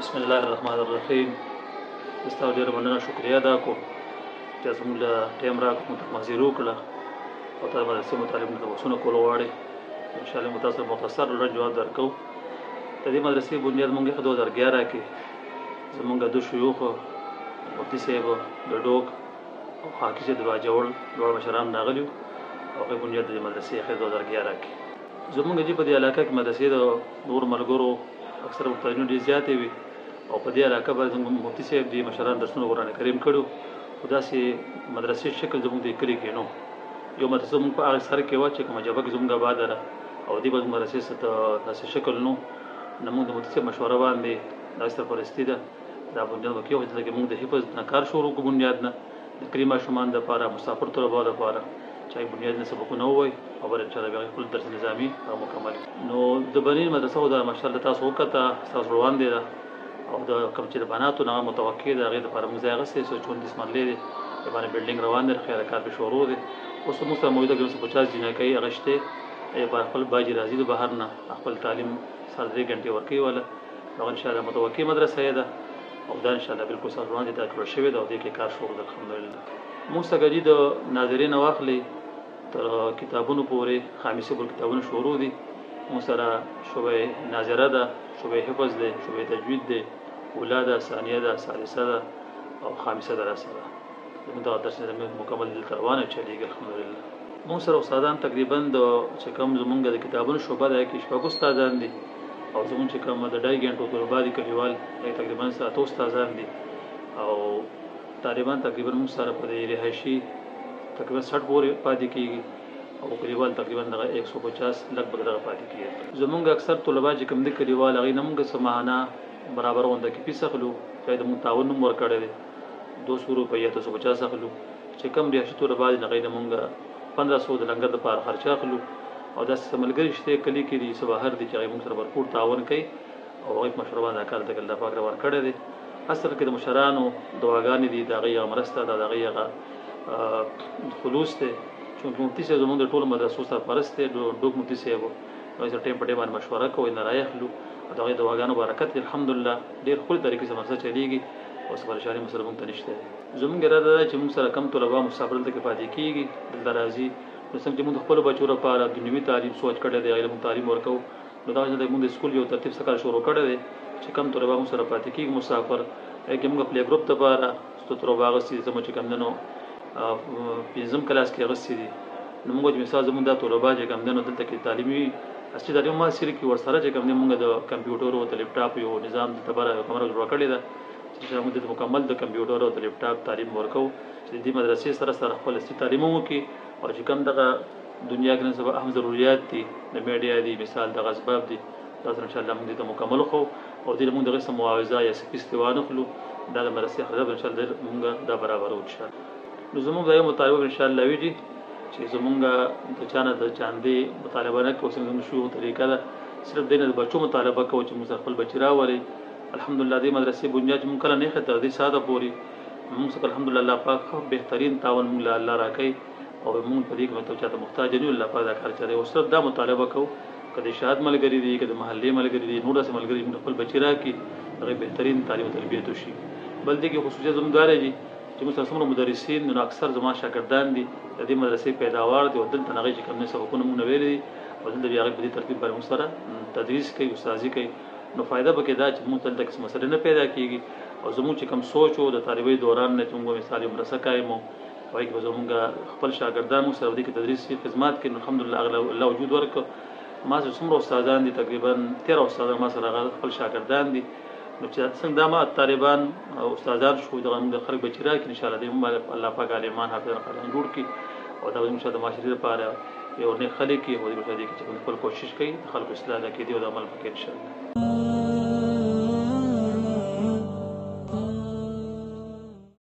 بسم الله الرحمن الرحیم. ستا ډېره مننه شکریه ادا کوم چې زموږ له ټایم راکړه موږ ته محضر وکړه او تا مدرسې متعلق ته بحثونه کول غواړې. انشاءالله موږ تاسو ته مختصر لږ جواب درکوو. د دې مدرسې بنیاد موږ ایښی 2011 کې زموږ دوه شیوخو مفتي صاحب د ډوک او حاکي صاحب د باجوړ دواړه مشران راغلي او هغوی بنیاد د دې مدرسې ایښی 2011 کې. زموږ دې په دې علاقه کې مدرسې د نورو ملګرو اکثره مفتیانو ډېرې زیاتې وي او په دې علاقه باندې زموږ مفتي صاحب دې مشران درسونه قرآن کریم کړو، خو داسې مدرسې شکل زموږ دې کلي کې نه. یو مدرسه زموږ په هغه سر کې وه چې کومه جبه کې زموږ آباده ده او دې به زموږ مدرسې څه داسې شکل نه. موږ د مفتي صاحب مشوره باندې دا سرپرستي ده دا بنیاد به کېښود چې موږ د حفظ نه کار شروع کړو. بنیاد نه د کلي ماشومان دپاره مسافر طلباو دپاره چې بنیاد نه سبقونه ووایي او بل انشاءالله بیا خپل درس نظامي او مکمل. نو د بنین مدرسه خو دا ماشاءالله تاسو وکته ستاسو وړاندې ده او د کوم چې د بناتو نه متوقع ده هغې دپاره موږ ځای اخیستی 124 مرلې دی د باندې بلډینګ روان دی، خیال کار پې شروع دی. اوس موږ سره موجوده 250 جنکۍ هغه شته په خپل باجي راځي د بهر نه خپل تعلیم سره 3 غنټې ورکوي وله هغه انشاءالله متوقع مدرسه یې ده او دا انشاءالله بالکل ستاسو وړاندې دا کړل شوې ده او دې کې کار شروع ده الحمدلله. موږ څخه د ناظرین واخلي تر کتابونو پورې خامسي بل کتابونه شروع دي. موږ سره شعبه ناظره ده، شعبه حفظ ده، شعبه تجوید ده، اوله ده، ثانیه ده، ثالثه ده او خامسه ده راسره. زموږ دغه درس مکمل دلته روانه چلېږي الحمدلله. موږ سره استادان تقریبا د چې کوم زموږ د کتابونو شعبه ده کې شپږ استادان دي او زموږ چې کوم د 2.5 غنټو طلبا دي کلیوال تقریبا 7 استادان دي او طالبان تقریبا موږ سره په رهایشي تقریبا 60 پورې پاتې کېږي او کلیوال تقریبا دغه 150 لږ دغه پاتې کېږي. زموږ اکثر طلبا چې کوم دي کلیوال هغوی نه موږ څه ماهانه برابر غونډه کې فیس اخلو، چاہے د موږ تعاون هم ورکړی دی 200 روپیه 250 اخلو. چې کوم رهایشي طلبا دي هغوی نه موږ 1500 د لنګر دپاره خرچه اخلو او داسې څه ملګري شته کلي کې دي څه بهر دي چې هغوی موږ سره بھرپور تعاون کوي او هغوی په مشوره باندې دا کار ته الله پاک روان کړی دی. اصل کې د مشرانو دعاګانې دي، د هغوی هغه مرسته ده، د هغوی هغه خلوص دی چې مفتي صاحب زموږ د ټولو مدرسو سرپرست دی. ډوک مفتي صاحب هغوی سره ټایم په ټایم باندې مشوره کوو، نه رایخلو او د هغوی دعاګانو برکت دی الحمدلله. ډېر ښکلې طریقې سره مدرسه چلېږي او څه پریشاني مسله موږ ته نشته. زموږ اراده ده چې موږ سره کم طلبا مسافر دلته کې پاتې کېږي دلته راځي نو څنګه چې موږ د خپلو بچو لپاره دنیوي تعلیم سوچ کړی دی هغوی له موږ تعلیم ورکوو. نو دا وجه ده موږ د سکول یو ترتیب څخه کار شروع کړی دی چې کم طلبا موږ سره پاتې کېږي مسافر هغې کې موږ پلی ګروپ دپاره ستو طلبا اخیستي دي زموږ چې کوم دی نو 5م کلاس کې اخیستي دي. نو موږ چې مثال زموږ دا طلبا چې کوم دی نو دلته کې تعلیمي اصلي تعلیم حاصل کړي ورسره چې کوم دی موږ د کمپیوټر او د لیپټاپ یو نظام دلته بره یو کمره جوړه کړې ده چې موږ دلته مکمل د کمپیوټر او د لیپټاپ تعلیم ورکوو چې د دې مدرسې سره سره خپل اصلي تعلیم هم وکړي او چې کوم دغه دنیا کې نن سبا اهم ضروريات دي د میډیا دي مثال دغه اسباب دي دا سره انشاءالله موږ دې ته مکمل خو او دې موږ دغه څه معاوضه یا څه فیس وانخلو دا د مدرسې خدمت انشاءالله موږ دا برابرو انشاءالله. نو زموږ دا یو مطالبه انشاءالله وي چې زموږ د چانه د چاندې مطالبه نه کوو څنګه شو طریقه ده صرف دې نه د بچو مطالبه کوو چې موږ خپل بچي راولي. الحمدلله دې مدرسې بنیاد موږ کله نه ایښی تر دې ساعته پورې موږ څخه الحمدلله الله پاک بهترین تعاون موږ له الله راکوي او موږ په دې کې مطلب چاته محتاج نه یو الله پاک دا کار چلوي او صرف دا مطالبه کوو که د شهادت ملګري دي که د محلې ملګري دي نور داسې ملګري موږ خپل بچي راکړي هغوی بهترین تعلیم او تربیت وشي. بل دې کې خصوصیت زموږ دا دی چې موږ سره څومره مدرسین نو اکثر زما شاګردان دي د دې مدرسې پیداوار دي او دلته هغوی چې کوم نه سبقونه موږ نه ویلي دي او دلته بیا هغوی په دې ترتیب باندې موږ سره تدریس کوي استاذي کوي. نو فایده به کې دا چې موږ دلته کس مسله نه پیدا کېږي او زموږ چې کوم سوچ و د طالبۍ دوران نه چې موږ مثال یو مدرسه قایم و هغوی کې به زموږ خپل شاګردان موږ سره دې کې تدریس خدمات کوي. نو الحمدلله الله وجود ورکړه. ما سره څومره استادان دي تقریبا 13 استادان ما سره خپل شاګردان دي. نو چې څنګه دا ما طالبان او استادان شو دغه موږ خلک بچي راکړي انشاءالله دې هم الله پاک عالمان حافظان قرآن جوړ کړي او دا زموږ د معاشرې لپاره یو نیک خلک وي او دې کې چې خپل کوشش کوي د خلکو اصلاح کړي او د عمل وکړي انشاءالله.